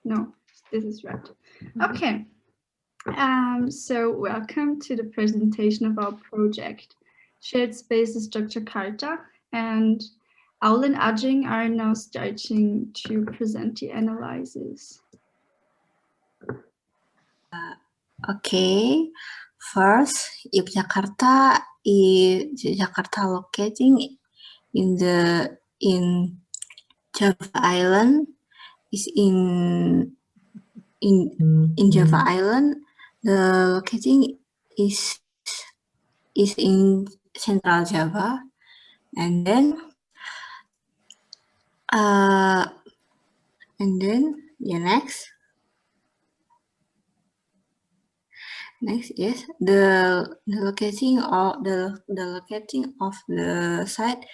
No, this is right. Okay. So welcome to the presentation of our project, Shared Spaces Yogyakarta, and Aul and Ajing are now starting to present the analysis. Okay, first, Yogyakarta is locating in Java Island. Is in Java Island. The locating is in Central Java, and then next. Next is the locating of the site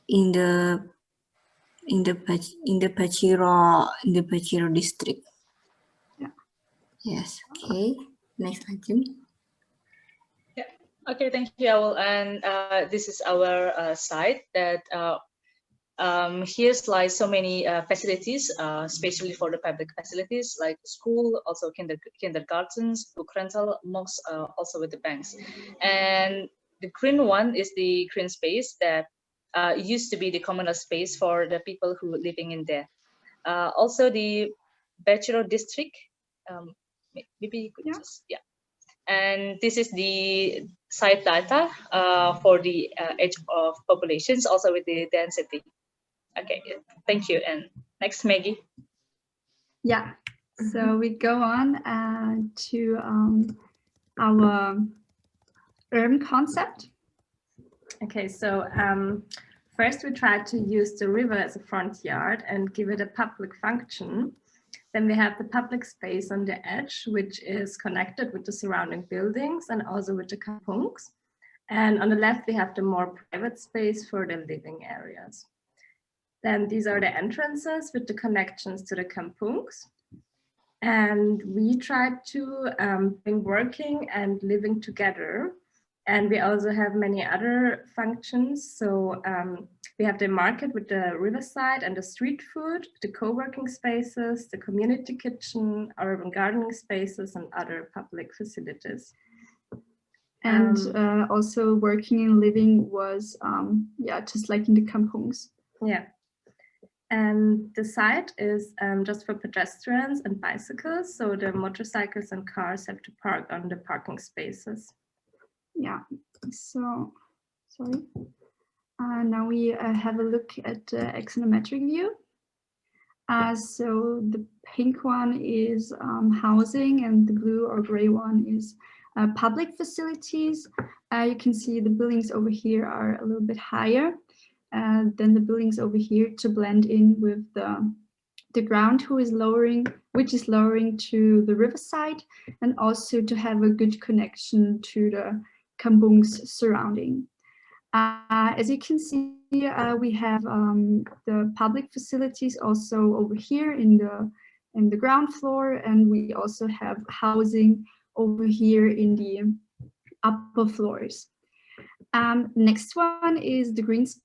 in the Pachiro district. Yeah. Yes. Okay. Next item. Yeah. Okay. Thank you, Aul. And this is our site that here's like so many facilities, especially for the public facilities like school, also kindergartens, book rental, mosques, also with the banks. And the green one is the green space that used to be the communal space for the people who living in there. Also the Bachelor district, maybe you could And this is the site data for the age of populations, also with the density. Okay, thank you. And next, Maggie. Yeah, so we go on to our urban concept. Okay, so first we try to use the river as a front yard and give it a public function. Then we have the public space on the edge, which is connected with the surrounding buildings and also with the kampungs. And on the left, we have the more private space for the living areas. Then these are the entrances with the connections to the kampungs. And we tried to bring working and living together. And we also have many other functions. So we have the market with the riverside and the street food, the co-working spaces, the community kitchen, urban gardening spaces, and other public facilities. And also working and living was, just like in the kampungs. Yeah. And the site is just for pedestrians and bicycles. So the motorcycles and cars have to park on the parking spaces. Yeah, so, sorry. Now we have a look at the axonometric view. So the pink one is housing and the blue or gray one is public facilities. You can see the buildings over here are a little bit higher than the buildings over here to blend in with the ground which is lowering to the riverside, and also to have a good connection to the kampungs surrounding. As you can see, we have the public facilities also over here in the ground floor, and we also have housing over here in the upper floors. Next one is the green space.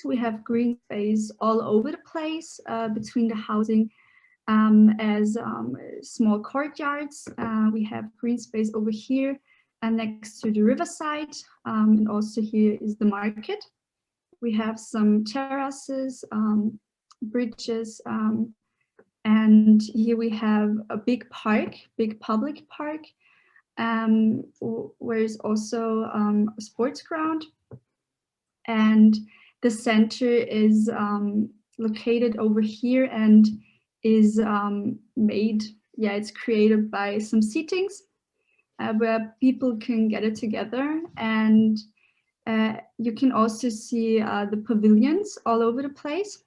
We have green space all over the place between the housing as small courtyards. We have green space over here and next to the riverside, and also here is the market. We have some terraces, bridges, and here we have a big public park, where is also a sports ground. And the center is located over here and is it's created by some seatings where people can get it together. And you can also see the pavilions all over the place.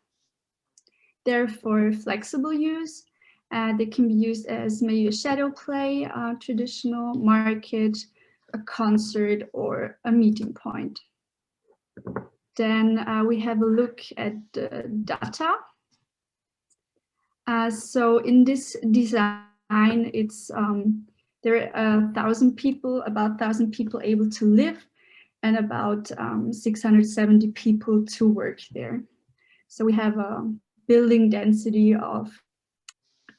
They're for flexible use. They can be used as maybe a shadow play, traditional market, a concert, or a meeting point. Then we have a look at the data. So in this design, it's there are about 1,000 people able to live, and about 670 people to work there. So we have a building density of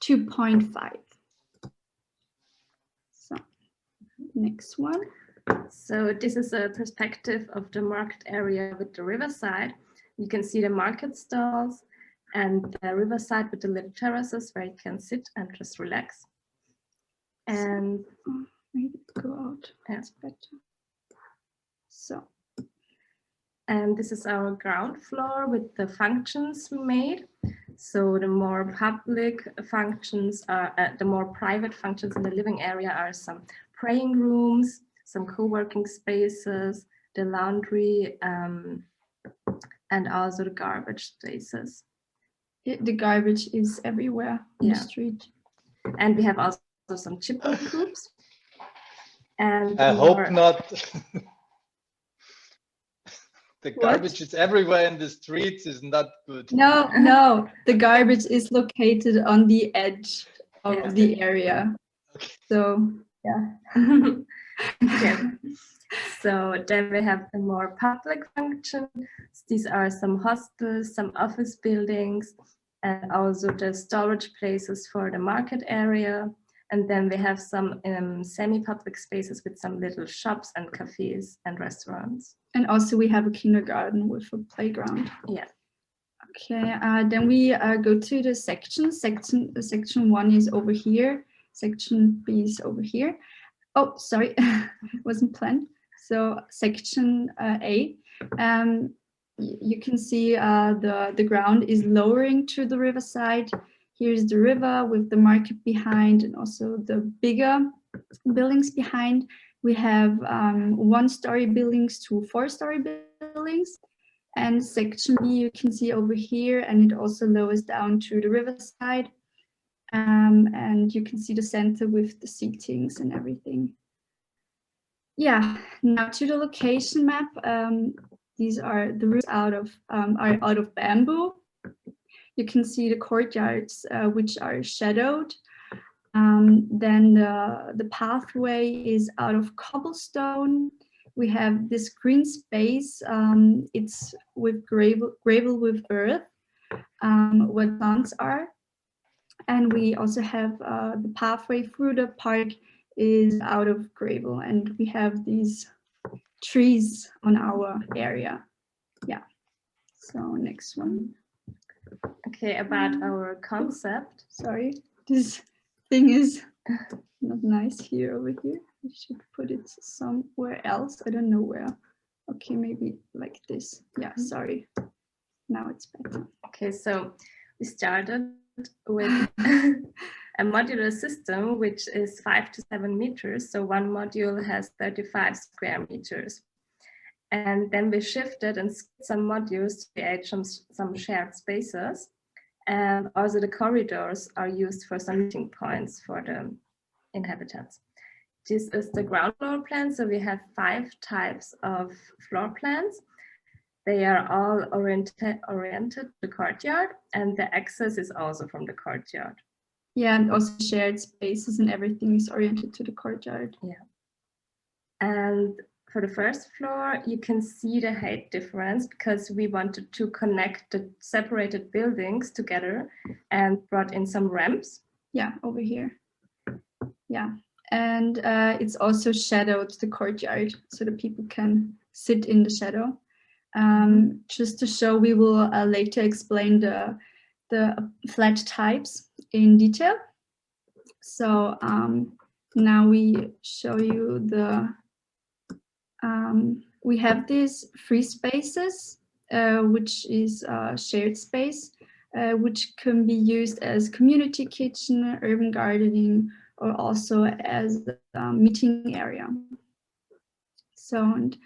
2.5. So next one. So this is a perspective of the market area with the riverside. You can see the market stalls and the riverside with the little terraces where you can sit and just relax. And maybe go out. Yeah. That's better. So. And this is our ground floor with the functions we made. So the more public functions are, the more private functions in the living area are some praying rooms, some co-working spaces, the laundry, and also the garbage spaces. The garbage is everywhere in the street. And we have also some chipper coops. And I hope not. The garbage is everywhere in the streets is not good. No, the garbage is located on the edge of the area. Okay. So, yeah. Okay. So then we have the more public functions. These are some hostels, some office buildings, and also the storage places for the market area. And then we have some semi-public spaces with some little shops and cafes and restaurants. And also we have a kindergarten with a playground. Yeah. Okay, then we go to the sections. Section 1 is over here. Section B is over here. Oh, sorry, wasn't planned. So section A, you can see the ground is lowering to the riverside. Here's the river with the market behind and also the bigger buildings behind. We have 1-story buildings to 4-story buildings. And section B you can see over here, and it also lowers down to the riverside. And you can see the center with the seatings and everything. Yeah, now to the location map. These are the roofs are out of bamboo. You can see the courtyards, which are shadowed. Then the pathway is out of cobblestone. We have this green space. It's with gravel with earth, where plants are. And we also have the pathway through the park is out of gravel, and we have these trees on our area. Yeah. So next one. Okay, about our concept. Sorry, this thing is not nice here over here. We should put it somewhere else. I don't know where. Okay, maybe like this. Yeah, sorry. Now it's better. Okay, so we started with a modular system, which is 5 to 7 meters. So one module has 35 square meters. And then we shifted and some modules to create some shared spaces. And also the corridors are used for some meeting points for the inhabitants. This is the ground floor plan. So we have 5 types of floor plans. They are all oriented to the courtyard, and the access is also from the courtyard. Yeah, and also shared spaces and everything is oriented to the courtyard. Yeah. And for the first floor, you can see the height difference because we wanted to connect the separated buildings together and brought in some ramps. Yeah, over here. Yeah, and it's also shadowed the courtyard so that people can sit in the shadow. Just to show, we will later explain the flat types in detail. So now we show you we have these free spaces, which is shared space, which can be used as community kitchen, urban gardening, or also as a meeting area. So, and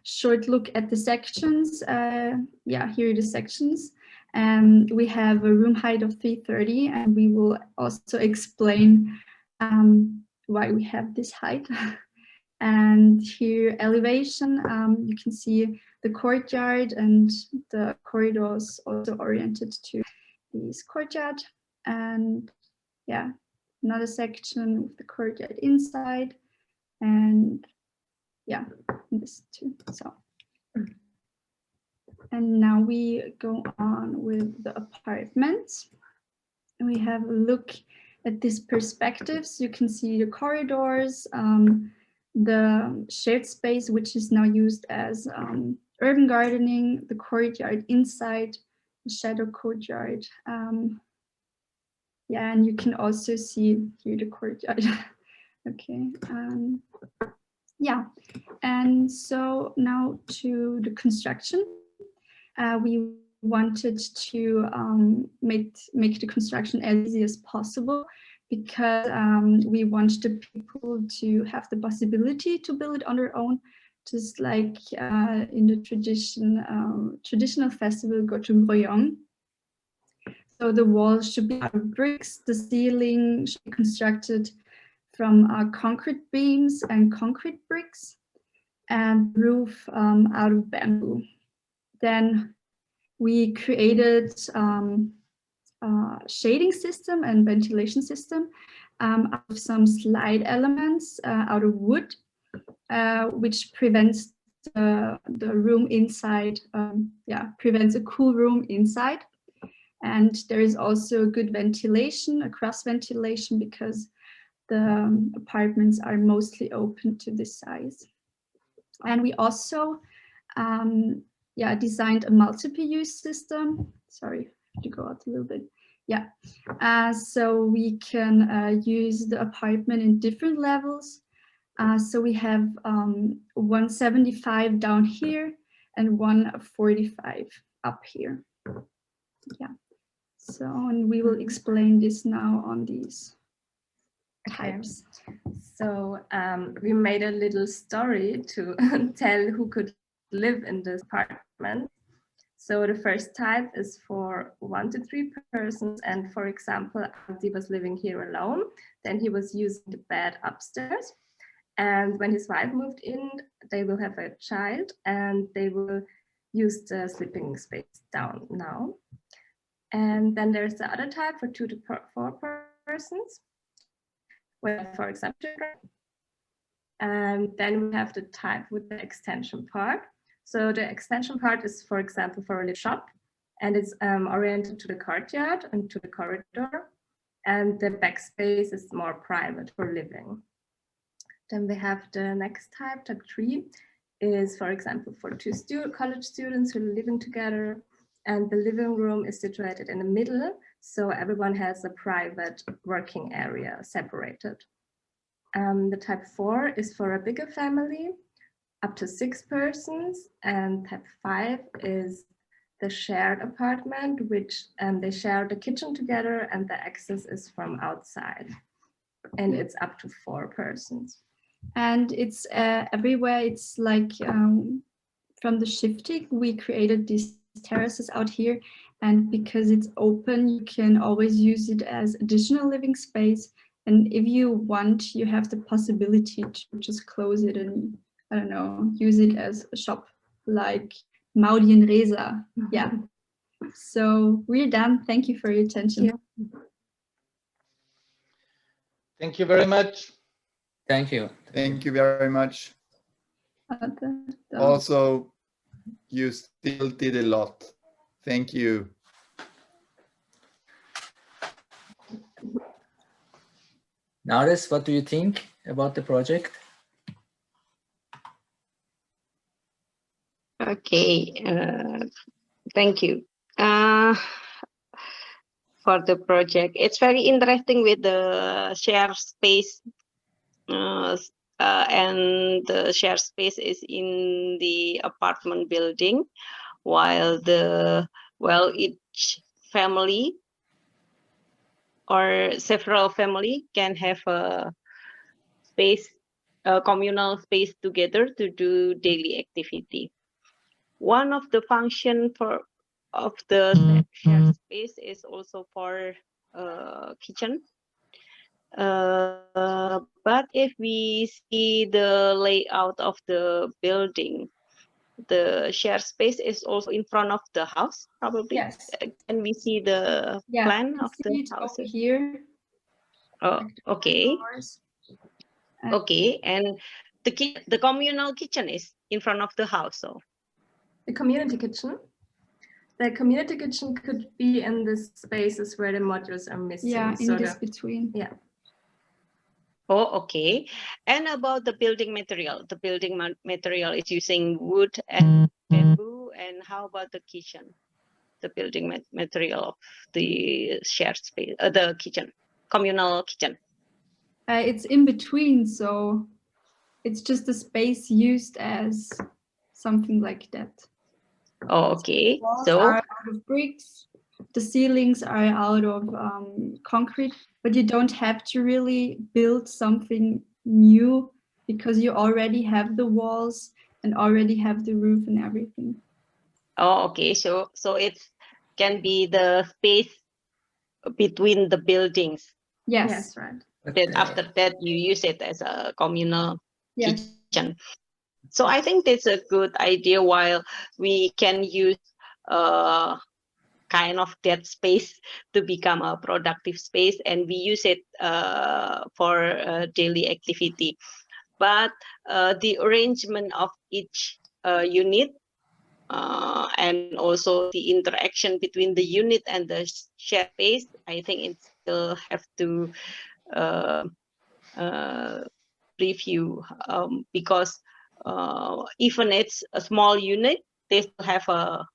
short look at the sections. Yeah, here are the sections. We have a room height of 330, and we will also explain why we have this height. And here elevation, you can see the courtyard and the corridors also oriented to this courtyard. And yeah, another section with the courtyard inside, and yeah, this too. So, and now we go on with the apartments. And we have a look at these perspectives, you can see the corridors, the shared space, which is now used as urban gardening, the courtyard inside, the shadow courtyard. Yeah, and you can also see here the courtyard. Okay. Yeah, and so now to the construction. We wanted to make the construction as easy as possible, because we want the people to have the possibility to build it on their own, just like in the traditional festival Gottung Royong. So the walls should be out of bricks, the ceiling should be constructed from concrete beams and concrete bricks, and the roof out of bamboo. Then we created shading system and ventilation system out of some slide elements out of wood, which prevents the room inside, prevents a cool room inside. And there is also good ventilation, a cross ventilation, because the apartments are mostly open to this size. And we also designed a multiple-use system. Sorry to go out a little bit. Yeah, so we can use the apartment in different levels. So we have 175 down here and 145 up here. Yeah. So, and we will explain this now on these types. So we made a little story to tell who could live in this apartment. So the first type is for 1 to 3 persons, and for example, Antti was living here alone. Then he was using the bed upstairs, and when his wife moved in, they will have a child and they will use the sleeping space down now. And then there's the other type for 2 to 4 persons, where, for example, children. And then we have the type with the extension part. So the extension part is, for example, for a little shop, and it's oriented to the courtyard and to the corridor. And the backspace is more private for living. Then we have the next type 3, is, for example, for 2 college students who are living together. And the living room is situated in the middle, so everyone has a private working area separated. The type 4 is for a bigger family, up to 6 persons, and type 5 is the shared apartment, which they share the kitchen together and the access is from outside, and it's up to 4 persons. And it's everywhere. It's like from the shifting, we created these terraces out here, and because it's open, you can always use it as additional living space. And if you want, you have the possibility to just close it and, I don't know, use it as a shop, like Maudi and Reza. Yeah. So we're done. Thank you for your attention. Yeah. Thank you very much. Thank you. Thank you very much. Also, you still did a lot. Thank you. Nares, what do you think about the project? Okay, thank you for the project. It's very interesting with the share space, and the share space is in the apartment building, while each family or several family can have a space, a communal space together to do daily activity. One of the function of the shared space is also for kitchen. But if we see the layout of the building, the shared space is also in front of the house, probably. Yes. And we see the plan of the house here. Oh, okay. Okay, and the communal kitchen is in front of the house. So the community kitchen. The community kitchen could be in the spaces where the modules are missing. Yeah, in so this between. Yeah. Oh, okay. And about the building material, material is using wood and bamboo. And how about the kitchen? The building material of the shared space, the kitchen, communal kitchen. It's in between, so it's just a space used as something like that. Oh, okay. The walls So are out of bricks, the ceilings are out of concrete, but you don't have to really build something new because you already have the walls and already have the roof and everything. oh, okay. So it can be the space between the buildings. Yes. Right. Then after that, you use it as a communal Yes. kitchen. So I think that's a good idea. While we can use kind of that space to become a productive space, and we use it for daily activity. But the arrangement of each unit and also the interaction between the unit and the shared space, I think it still have to review because even it's a small unit, they still have a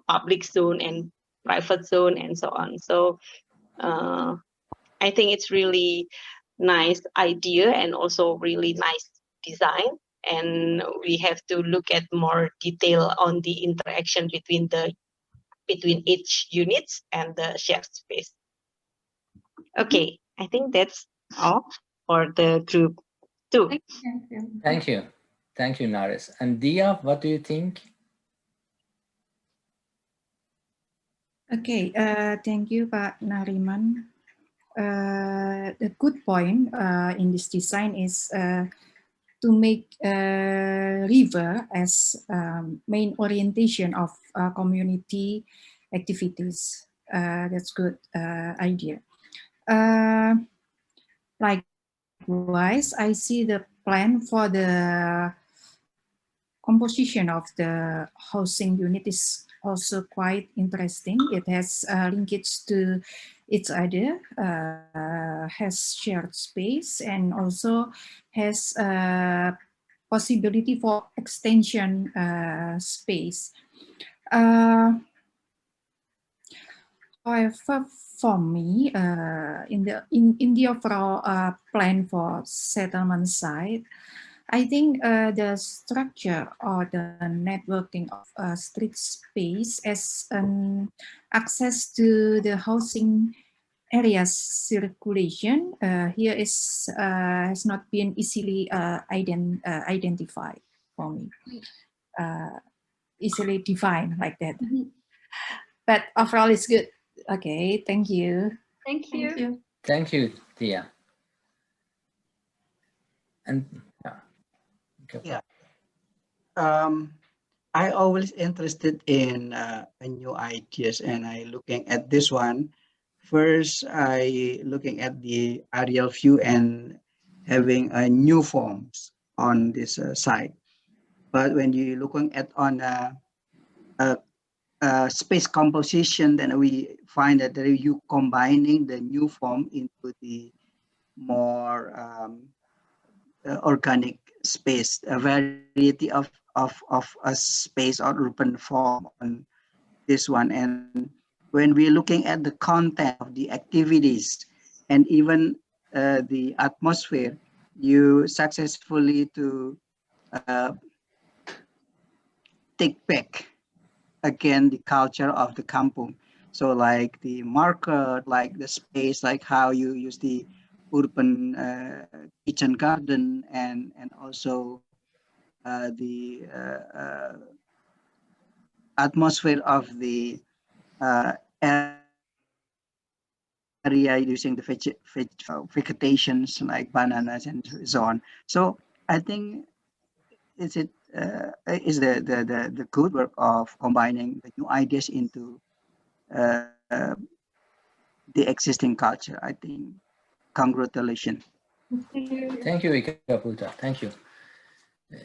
public zone and private zone and so on. So I think it's really nice idea and also really nice design. And we have to look at more detail on the interaction between each units and the shared space. Okay, I think that's all for the group 2. Thank you. Thank you. Thank you, Naris. And Dia, what do you think? Okay, thank you, Pak Nariman. The good point in this design is to make river as main orientation of community activities. That's good idea. Likewise, I see the plan for the composition of the housing unit is also quite interesting. It has linkage to each other, has shared space, and also has possibility for extension space. However, for me, in the overall plan for settlement site, I think the structure or the networking of street space as an access to the housing areas circulation here is has not been easily identified for me, easily defined like that. But overall, it's good. Okay, thank you. Thank you. Thank you, Dia. And yeah, I always interested in new ideas, and I looking at this one. First, I looking at the aerial view and having new forms on this site. But when you looking at on space composition, then we find that you combining the new form into the more organic space, a variety of a space or urban form on this one. And when we're looking at the content of the activities and even the atmosphere, you successfully to take back again the culture of the kampung. So like the market, like the space, like how you use the urban kitchen garden, and also the atmosphere of the area using the vegetations like bananas and so on. So I think is the good work of combining the new ideas into the existing culture. I think congratulations. thank you, Ika Putra. Thank you.